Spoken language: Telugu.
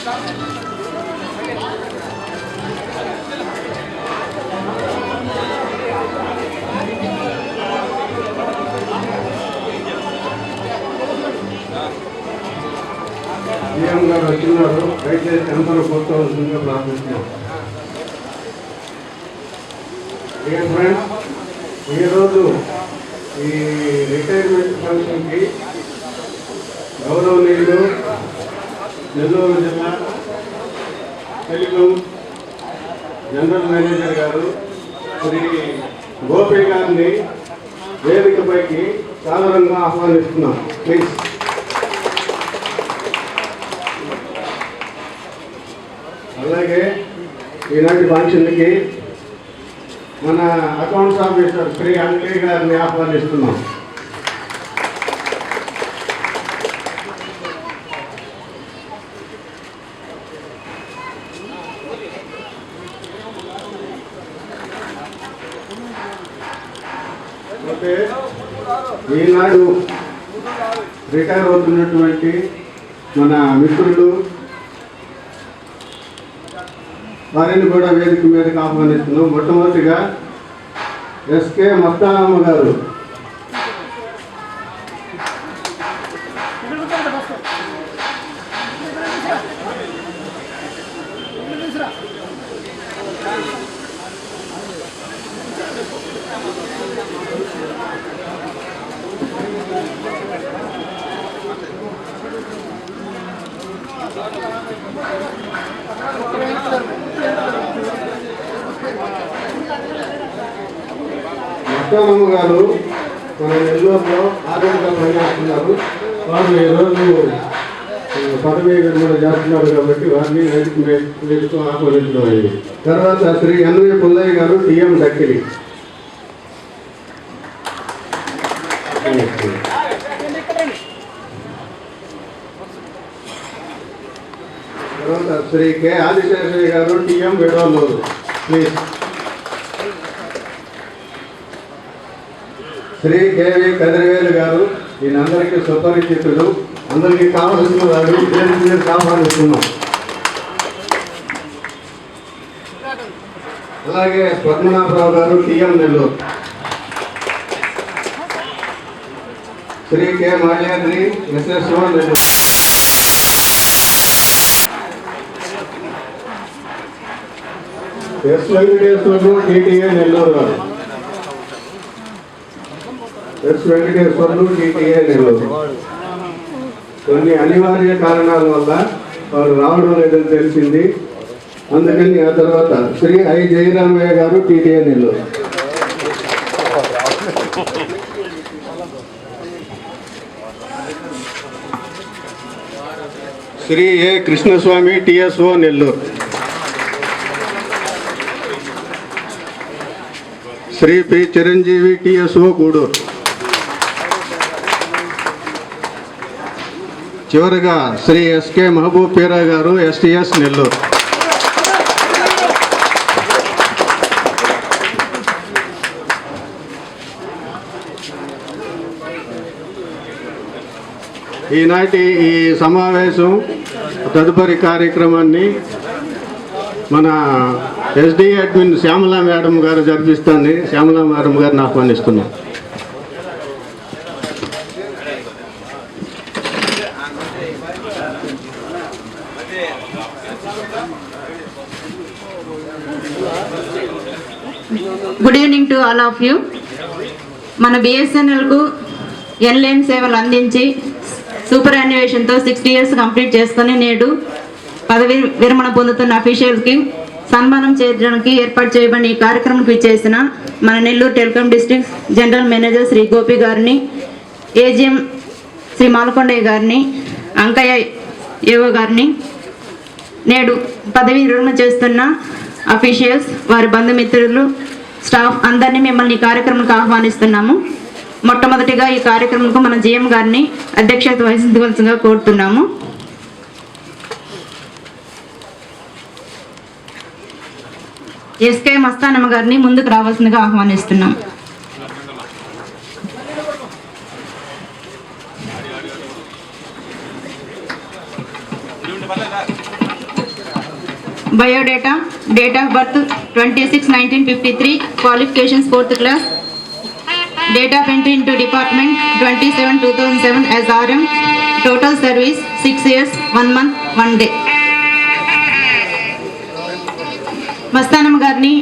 సీఎం గారు వచ్చినారు, దయచేసి అందరూ కూర్చోవలసిందిగా ప్రార్థిస్తున్నాం. ఫ్రెండ్స్, ఈరోజు ఈ రిటైర్మెంట్ ఫంక్షన్కి గౌరవనీయులు నెల్లూరు జిల్లా టెలికాం జనరల్ మేనేజర్ గారు శ్రీ గోపి గారిని వేదికపైకి సాదరంగా ఆహ్వానిస్తున్నాం. ప్లీజ్. అలాగే ఈనాటి ఫంక్షన్కి మన అకౌంట్స్ ఆఫీసర్ శ్రీ అంకయ్య గారిని ఆహ్వానిస్తున్నాం. ఓకే, ఈనాడు రిటైర్ అవుతున్నటువంటి మన మిత్రులు వారిని కూడా వేదిక మీదకి ఆహ్వానిస్తున్నాం. మొట్టమొదటిగా ఎస్కే మస్తానమ్మ గారు. మస్తానమ్మ గారు మన నెల్లూరులో ఆరోగ్యంగా పనిచేస్తున్నారు. వారు ఈరోజు పదవీ విరమణ చేస్తున్నారు కాబట్టి వారిని వేదిక ఆహ్వానించడం అయింది. తర్వాత శ్రీ ఎన్వి పుల్లయ్య గారు, టీఎం డక్కిలి. తర్వాత శ్రీ కె ఆదిశేషయ్య గారు, TM Vidavaluru. Please. Shri KV Kadirivelu గారు, ఈయనందరికీ సుపరిచితులు, అందరికీ కావాల్సిన వారు మీరు ఆహ్వానిస్తున్నాం. అలాగే పద్మనాభరావు గారు, TM Nellore. Shri K Malyadri, SS Nellore. S Venkateswarlu, TTA Nellore గారు. S Venkateswarlu, TTA Nellore. కొన్ని అనివార్య కారణాల వల్ల వారు రావడం లేదని తెలిసింది. అందుకని ఆ తర్వాత శ్రీ ఐ జయరామయ్య గారు, టీటీఏ నెల్లూరు. శ్రీ ఏ కృష్ణస్వామి, టిఎస్ఓ నెల్లూరు. శ్రీ పి చిరంజీవి, టిఎస్ఓ గూడూరు. చివరిగా శ్రీ ఎస్కే మహబూబ్ పీరా గారు, ఎస్టీఎస్ నెల్లూరు. ఈనాటి ఈ సమావేశం తదుపరి కార్యక్రమాన్ని మన ఎస్డి అడ్మిన్ శ్యామలా మేడం గారు జరిపిస్తుంది. శ్యామలా మేడం గారిని ఆహ్వానిస్తున్నాం. Good evening to all of you. మన బిఎస్ఎన్ఎల్కు ఎన్లైన్ సేవలు అందించి సూపర్ యాన్యువేషన్తో 60 years కంప్లీట్ చేసుకుని నేడు పదవి విరమణ పొందుతున్న అఫీషియల్స్కి సన్మానం చేయడానికి ఏర్పాటు చేయబడిన ఈ కార్యక్రమానికి చేసిన మన Nellore telecom district general manager Shri Gopi గారిని, ఏజిఎం శ్రీ మాలకొండయ్య గారిని, అంకయ్య ఏవో గారిని, నేడు పదవి విరమణ చేస్తున్న అఫీషియల్స్, వారి బంధుమిత్రులు, స్టాఫ్ అందరినీ మిమ్మల్ని ఈ కార్యక్రమానికి ఆహ్వానిస్తున్నాము. మొట్టమొదటిగా ఈ కార్యక్రమంకు మన జిఎం గారిని అధ్యక్షత వహించవలసిందిగా కోరుతున్నాము. ఎస్కే మస్తానమ్మ గారిని ముందుకు రావాల్సిందిగా ఆహ్వానిస్తున్నాం. Biodata, date of birth 26/1953, qualifications 4th class, date of entry into department 27/2007 as RM, total service 6 years 1 month 1 day. Mastanamma గారిని